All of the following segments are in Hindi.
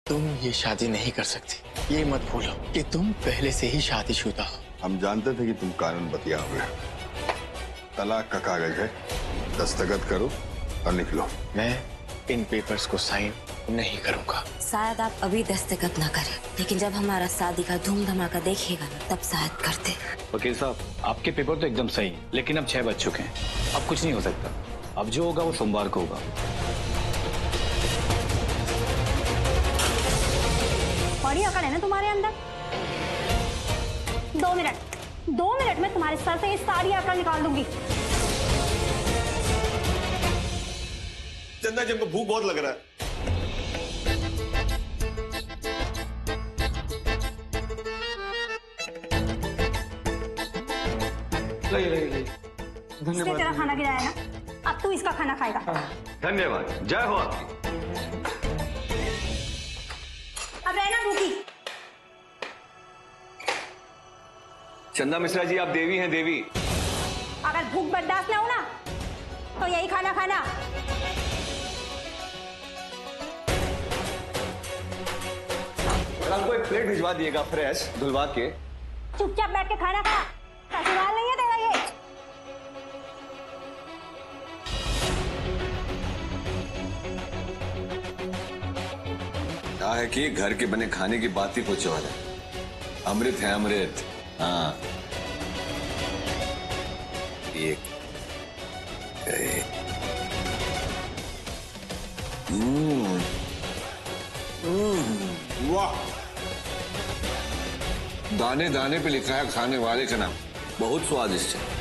तुम ये शादी नहीं कर सकती। ये मत भूलो कि तुम पहले से ही शादीशुदा हो। हम जानते थे कि तुम कानून बतिया होगे। तलाक का कागज है, दस्तखत करो और निकलो। मैं इन पेपर्स को साइन नहीं करूंगा। शायद आप अभी दस्तखत ना करें, लेकिन जब हमारा शादी का धूम धमाका देखिएगा ना, तब शायद करते। वकील साहब, आपके पेपर तो एकदम सही है, लेकिन अब 6 बज चुके हैं। अब कुछ नहीं हो सकता। अब जो होगा वो सोमवार को होगा। बड़ी अकड़ है ना तुम्हारे अंदर। 2 मिनट में तुम्हारे सर से ये सारी अकड़ निकाल दूंगी। चंदा जी, हमको भूख बहुत लग रहा है। इसने तेरा खाना गिराया ना, अब तू इसका खाना खाएगा। धन्यवाद। जय हो आपकी। अब रहना भूखी। चंदा मिश्रा जी, आप देवी हैं, देवी। अगर भूख बर्दाश्त ना हो ना, तो यही खाना खाना। हमको एक प्लेट भिजवा दिएगा, फ्रेश धुलवा के। चुपचाप बैठ के खाना खा। ससुराल नहीं है तेरा ये। क्या है कि घर के बने खाने की बात ही कुछ और है। अमृत है अमृत। हाँ, एक वाह, दाने दाने पे लिखा है खाने वाले का नाम। बहुत स्वादिष्ट है।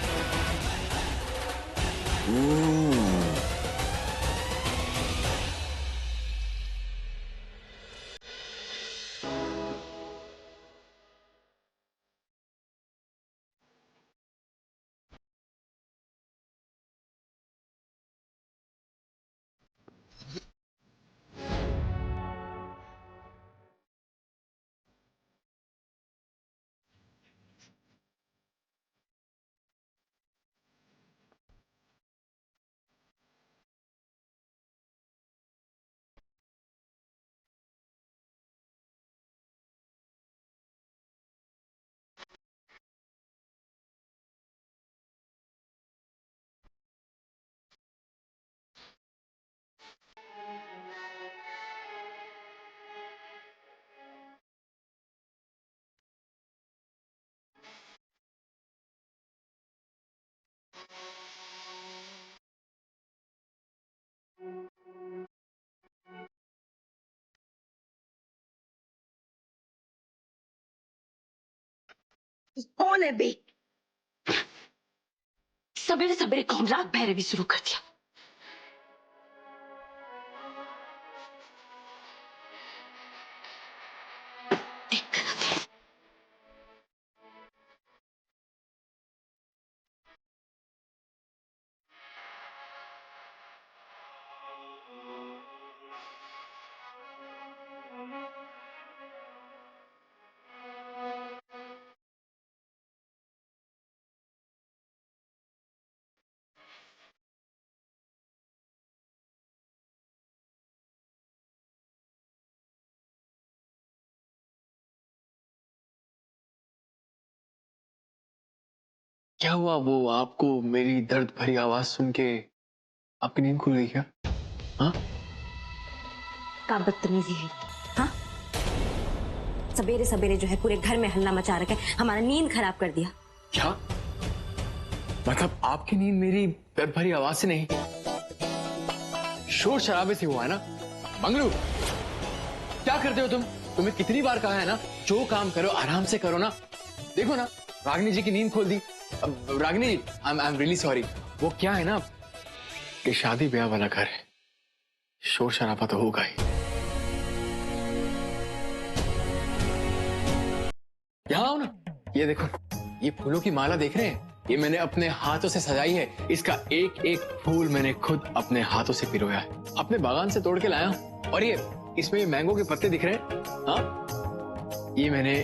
कौन है बे? सवेरे सवेरे कौन राग भैरवी शुरू कर दिया? क्या हुआ? वो आपको मेरी दर्द भरी आवाज सुन के आपकी नींद खुल गई क्या? हाँ, का बदतमीजी है। हाँ, सवेरे सवेरे जो है पूरे घर में हल्ला मचा रखा है, हमारा नींद खराब कर दिया। क्या मतलब आपकी नींद मेरी दर्द भरी आवाज से नहीं, शोर शराबे से हुआ है ना? मंगलू, क्या करते हो तुम? तुम्हें कितनी बार कहा है ना, जो काम करो आराम से करो ना। देखो ना, रागिनी जी की नींद खोल दी। रागिनी जी, आई एम रियली सॉरी। वो क्या है ना कि शादी ब्याह वाला घर है, शोर शराबा तो होगा ही। यहाँ आओ ना, ये देखो, ये फूलों की माला देख रहे हैं? ये मैंने अपने हाथों से सजाई है। इसका एक एक फूल मैंने खुद अपने हाथों से पिरोया है, अपने बागान से तोड़ के लाया हूं। और ये इसमें ये मैंगो के पत्ते दिख रहे हैं, हाँ, ये मैंने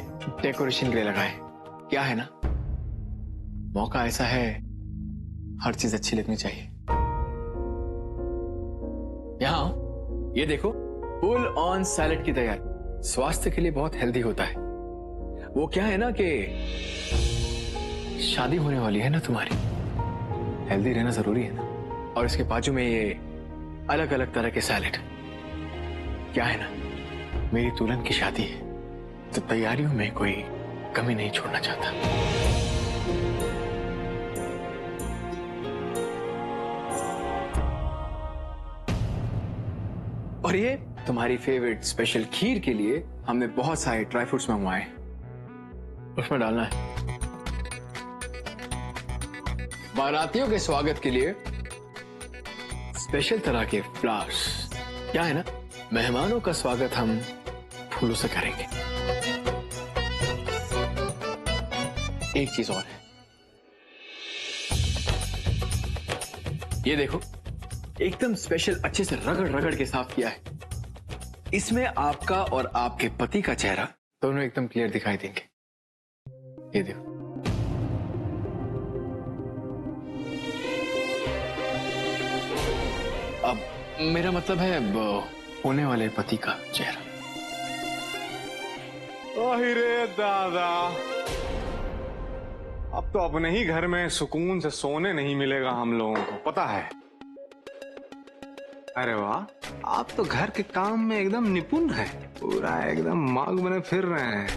डेकोरेशन के लिए लगाए। क्या है ना, मौका ऐसा है, हर चीज अच्छी लगनी चाहिए। यहाँ आओ, ये देखो, फुल ऑन सैलेड की तैयारी। स्वास्थ्य के लिए बहुत हेल्दी होता है। वो क्या है ना कि शादी होने वाली है ना तुम्हारी, हेल्दी रहना जरूरी है ना। और इसके बाजू में ये अलग अलग तरह के सैलेड, क्या है ना, मेरी दुल्हन की शादी है तो तैयारियों में कोई कमी नहीं छोड़ना चाहता। और ये तुम्हारी फेवरेट स्पेशल खीर के लिए हमने बहुत सारे ड्राई फ्रूट्स मंगवाए, उसमें डालना है। बारातियों के स्वागत के लिए स्पेशल तरह के फ्लावर्स, क्या है ना, मेहमानों का स्वागत हम फूलों से करेंगे। एक चीज और है, ये देखो, एकदम स्पेशल, अच्छे से रगड़ रगड़ के साफ किया है। इसमें आपका और आपके पति का चेहरा दोनों एकदम क्लियर दिखाई देंगे। ये देखो, अब मेरा मतलब है होने वाले पति का चेहरा। रे दादा, अब तो अपने ही घर में सुकून से सोने नहीं मिलेगा हम लोगों को, पता है। अरे वाह, आप तो घर के काम में एकदम निपुण हैं, पूरा एकदम माग बने फिर रहे हैं।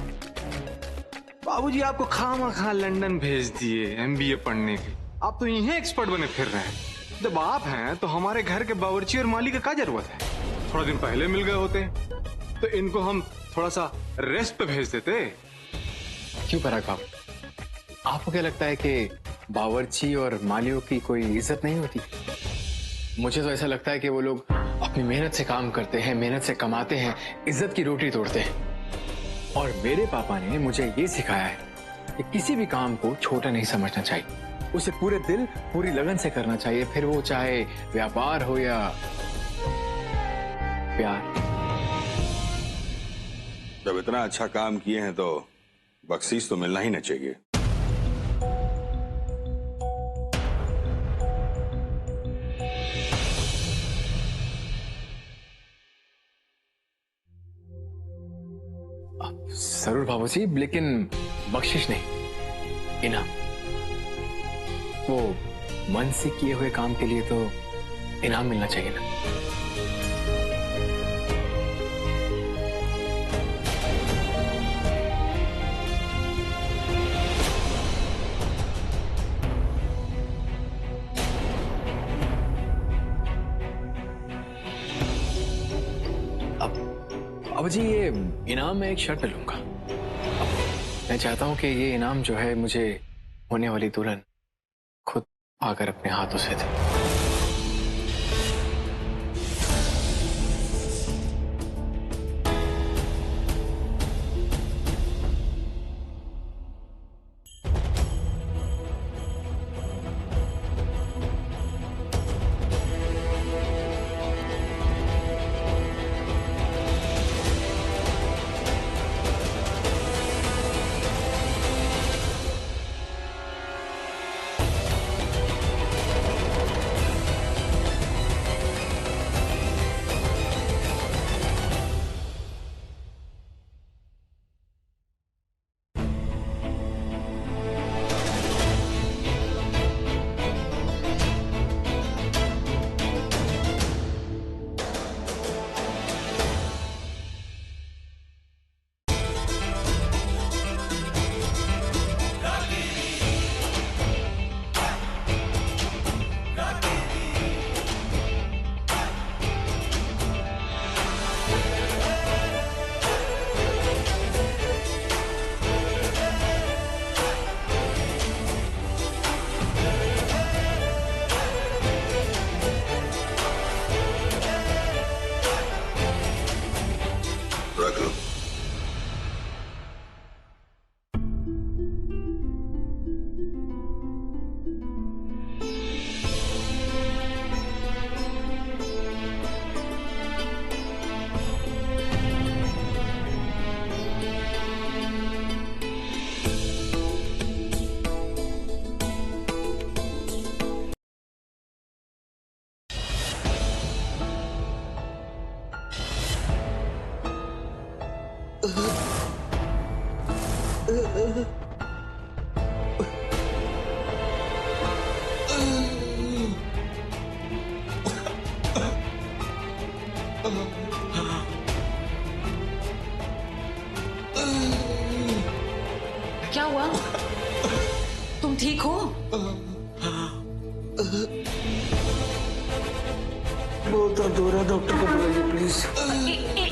बाबूजी आपको खामखा लंदन भेज दिए एमबीए पढ़ने के, आप तो यहीं एक्सपर्ट बने फिर रहे हैं। जब आप हैं तो हमारे घर के बावर्ची और माली का क्या जरूरत है? थोड़ा दिन पहले मिल गए होते तो इनको हम थोड़ा सा रेस्ट पे भेज देते। क्यों पराग बाबू, आपको क्या लगता है कि बावर्ची और मालियों की कोई इज्जत नहीं होती? मुझे तो ऐसा लगता है कि वो लोग अपनी मेहनत से काम करते हैं, मेहनत से कमाते हैं, इज्जत की रोटी तोड़ते हैं। और मेरे पापा ने मुझे ये सिखाया है कि किसी भी काम को छोटा नहीं समझना चाहिए, उसे पूरे दिल पूरी लगन से करना चाहिए, फिर वो चाहे व्यापार हो या प्यार। जब इतना अच्छा काम किए हैं तो बख्शीश तो मिलना ही न चाहिए। जरूर बाबूजी, लेकिन बख्शिश नहीं, इनाम। वो मन से किए हुए काम के लिए तो इनाम मिलना चाहिए ना। अब जी, ये इनाम मैं एक शर्त पे लूंगा। मैं चाहता हूं कि ये इनाम जो है मुझे होने वाली दुल्हन खुद आकर अपने हाथों से दे। क्या हुआ? तुम ठीक हो? बहुत दर्द हो रहा है, डॉक्टर को बुलाइए प्लीज।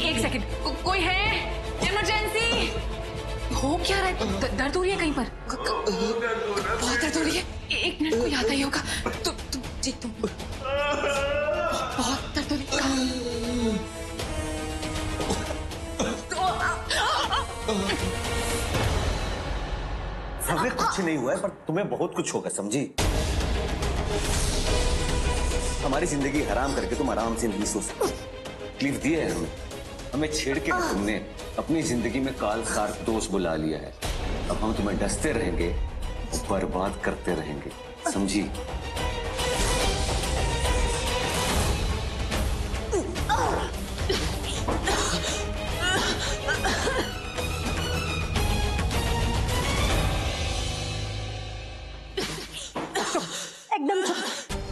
एक सेकंड, कोई है? इमरजेंसी! हो क्या रहा है? दर्द हो रही है कहीं पर? बहुत दर्द हो रही है। एक मिनट, कोई आता ही होगा। तुम बहुत दर्द हो रही है। हमें कुछ नहीं हुआ है, पर तुम्हें बहुत कुछ होगा, समझी? हमारी जिंदगी हराम करके तुम आराम से नहीं सो सकते। तकलीफ दी है हमें छेड़ के तुमने अपनी जिंदगी में काल खार दोष बुला लिया है। अब हम तुम्हें डसते रहेंगे, बर्बाद करते रहेंगे, समझी? एकदम चुप।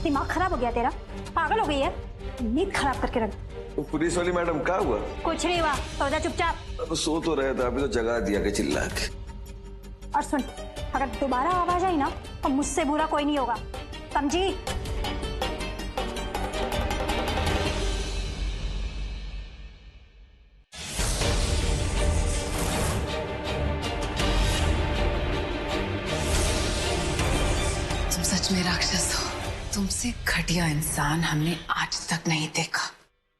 दिमाग खराब हो गया तेरा? पागल हो गई है? नींद खराब करके रख। पुलिस वाली मैडम क्या हुआ? कुछ नहीं हुआ, सो जा चुपचाप। सो तो रहे थे, अभी तो जगा दिया के चिल्ला के। और सुन, अगर दोबारा आवाज आई ना तो मुझसे बुरा कोई नहीं होगा, समझी? तुम सच में राक्षस हो। तुमसे घटिया इंसान हमने आज तक नहीं देखा।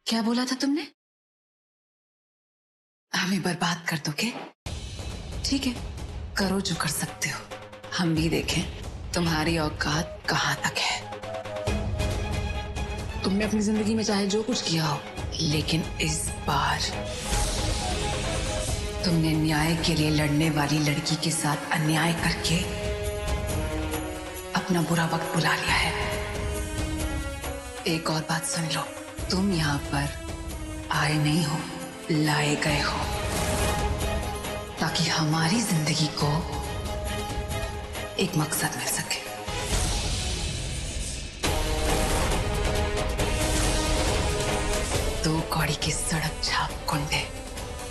क्या बोला था तुमने? हमें बर्बाद कर दोगे? ठीक है, करो जो कर सकते हो। हम भी देखें तुम्हारी औकात कहां तक है। तुमने अपनी जिंदगी में चाहे जो कुछ किया हो, लेकिन इस बार तुमने न्याय के लिए लड़ने वाली लड़की के साथ अन्याय करके अपना बुरा वक्त बुला लिया है। एक और बात सुन लो, तुम यहाँ पर आए नहीं हो, लाए गए हो, ताकि हमारी जिंदगी को एक मकसद मिल सके। दो कौड़ी की सड़क छाप कुंडे।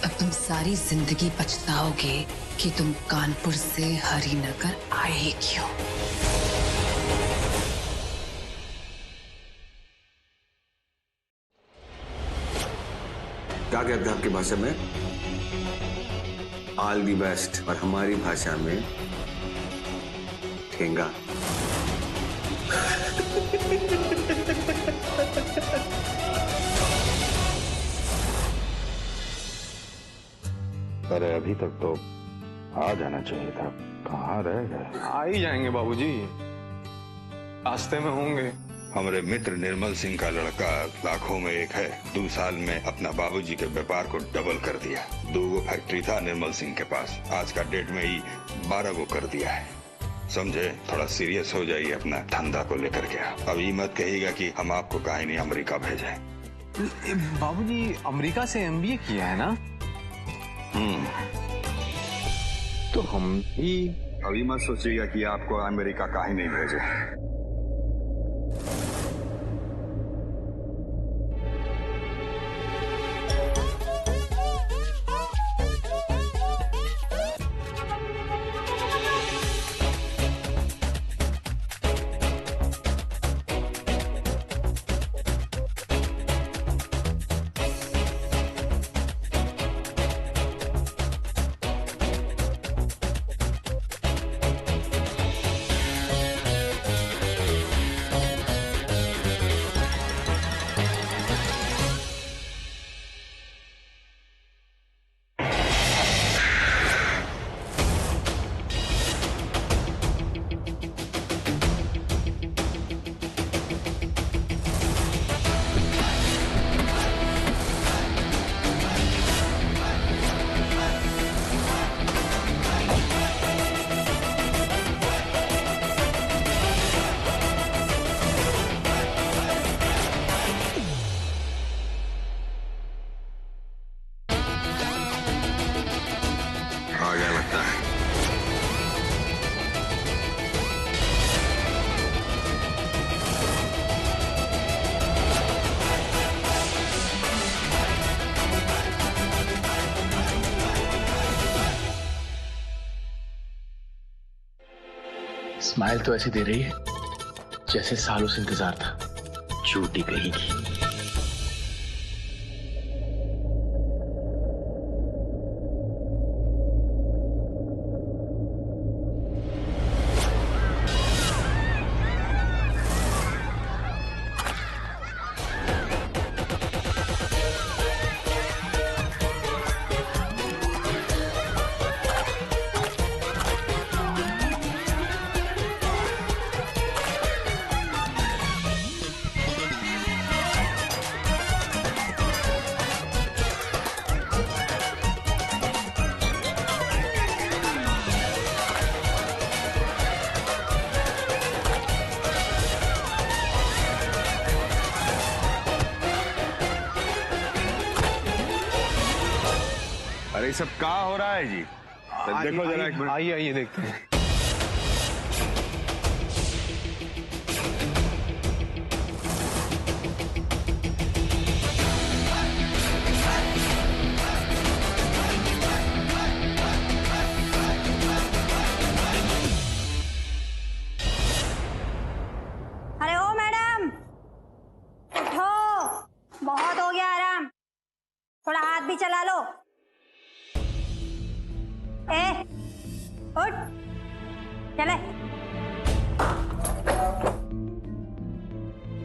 अब तुम सारी जिंदगी पछताओगे कि तुम कानपुर से हरिनगर आए ही क्यों। क्या कहते हैं आपकी भाषा में? All the best. और हमारी भाषा में ठेंगा। अरे अभी तक तो आ जाना चाहिए था, कहाँ रह गए? आ ही जाएंगे बाबूजी, रास्ते में होंगे। हमारे मित्र निर्मल सिंह का लड़का लाखों में एक है। 2 साल में अपना बाबूजी के व्यापार को डबल कर दिया। 2 फैक्ट्री था निर्मल सिंह के पास, आज का डेट में ही 12 को कर दिया है। समझे? थोड़ा सीरियस हो जाइए अपना धंधा को लेकर के। अब ये मत कहिएगा कि हम आपको कहीं नहीं अमेरिका भेजे। बाबूजी अमेरिका से MBA किया है ना? तो हम ही अभी मत सोचिएगा कि आपको अमेरिका कहीं नहीं भेजे। स्माइल तो ऐसी दे रही है जैसे सालों से इंतजार था। झूठी कहेगी। अरे ये सब क्या हो रहा है जी? देखो जरा एक मिनट। आइए आइए देखते हैं। अरे ओ मैडम, उठो, बहुत हो गया आराम, थोड़ा हाथ भी चला लो। ए, उठ, चले।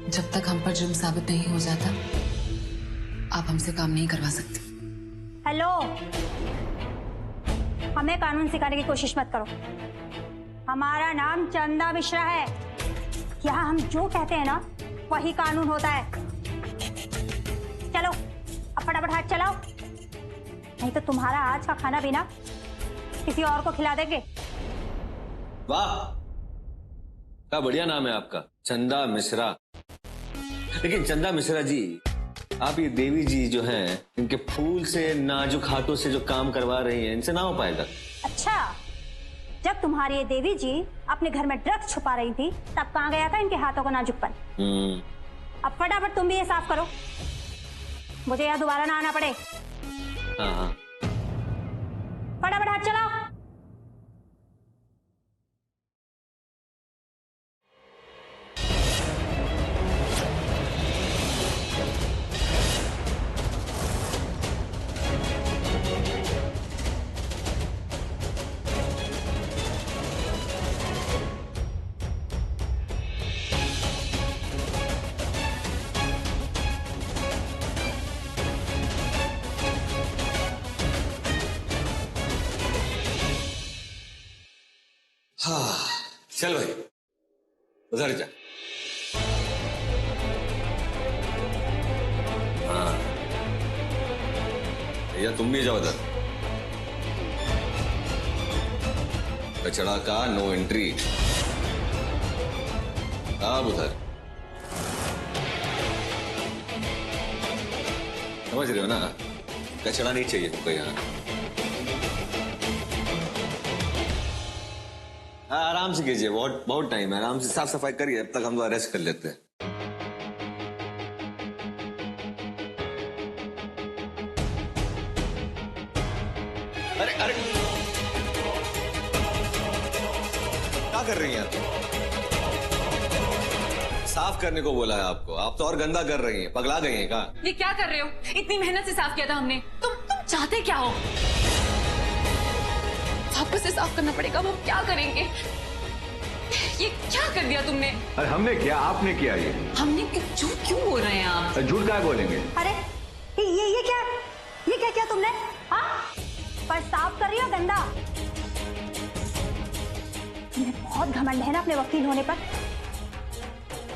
जब तक हम पर जुर्म साबित नहीं हो जाता, आप हमसे काम नहीं करवा सकते। हेलो, हमें कानून सिखाने की कोशिश मत करो। हमारा नाम चंदा मिश्रा है। यहाँ हम जो कहते हैं ना, वही कानून होता है। चलो, अब फटाफट हाथ चलाओ, नहीं तो तुम्हारा आज का खाना पीना किसी और को खिला देंगे। वाह, क्या बढ़िया नाम है आपका, चंदा मिश्रा। लेकिन चंदा मिश्रा जी, आप ये देवी जी जो हैं, इनके फूल से नाजुक हाथों से जो काम करवा रही हैं, इनसे ना हो पाएगा। अच्छा, जब तुम्हारी ये देवी जी अपने घर में ड्रग्स छुपा रही थी, तब कहाँ गया था इनके हाथों का नाजुकपन? अब फटाफट तुम भी ये साफ करो, मुझे यहाँ दोबारा ना आना पड़े। हाँ हाँ, फटाफट हाथ चलाओ। हाँ, चल भाई उधर जा। हाँ भैया, तुम भी जाओ उधर। कचड़ा का नो एंट्री। अब उधर समझ रहे हो ना, कचड़ा नहीं चाहिए तुमको यहाँ। आराम से कीजिए, बहुत बहुत टाइम है, आराम से साफ सफाई करिए, अब तक हम लोग रेस्ट कर लेते हैं। अरे अरे, क्या कर रही हैं आप? साफ करने को बोला है आपको, आप तो और गंदा कर रही हैं, पगला गई हैं क्या? ये क्या कर रहे हो? इतनी मेहनत से साफ किया था हमने। तुम चाहते क्या हो? वापस से साफ करना पड़ेगा, वो क्या करेंगे? ये क्या कर दिया तुमने? अरे हमने किया, आपने किया। ये हमने झूठ क्यों बोल रहे हैं आप? झूठ क्या बोलेंगे? अरे ये क्या किया तुमने? हाँ, पर साफ कर रही हो गंदा। तुम्हें बहुत घमंड है ना अपने वकील होने पर।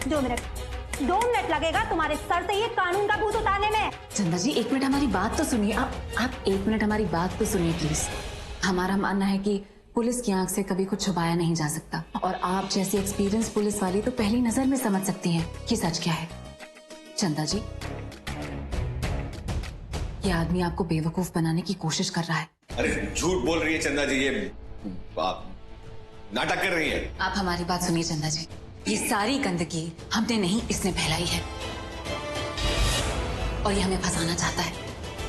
2 मिनट लगेगा तुम्हारे सर से ये कानून का भूत उतारने में। चंदा जी, 1 मिनट हमारी बात तो सुनिए। आप 1 मिनट हमारी बात तो सुनिए प्लीज। हमारा मानना है कि पुलिस की आंख से कभी कुछ छुपाया नहीं जा सकता, और आप जैसी एक्सपीरियंस पुलिस वाली तो पहली नजर में समझ सकती हैं कि सच क्या है। चंदा जी, ये आदमी आपको बेवकूफ बनाने की कोशिश कर रहा है। अरे झूठ बोल रही है चंदा जी, ये आप नाटक कर रही है। आप हमारी बात सुनिए चंदा जी, ये सारी गंदगी हमने नहीं, इसने फैलाई है, और ये हमें फंसाना चाहता है।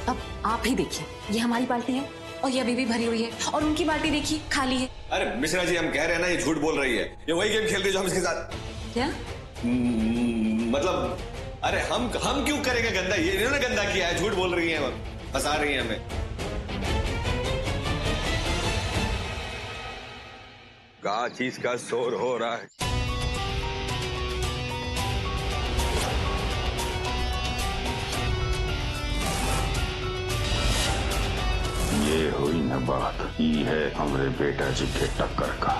अब आप ही देखिए, ये हमारी पार्टी है, और ये अभी भी भरी हुई है, और उनकी बाल्टी देखिए खाली है। अरे मिश्रा जी, हम कह रहे हैं ना ये झूठ बोल रही है, ये वही गेम खेल रही है जो हम इसके साथ। क्या मतलब अरे हम क्यों करेंगे गंदा, ये इन्होंने गंदा किया है, झूठ बोल रही है, फंसा रही है हमें। क्या चीज का शोर हो रहा है? ये हुई न बात, ये है हमरे बेटा जी के टक्कर का।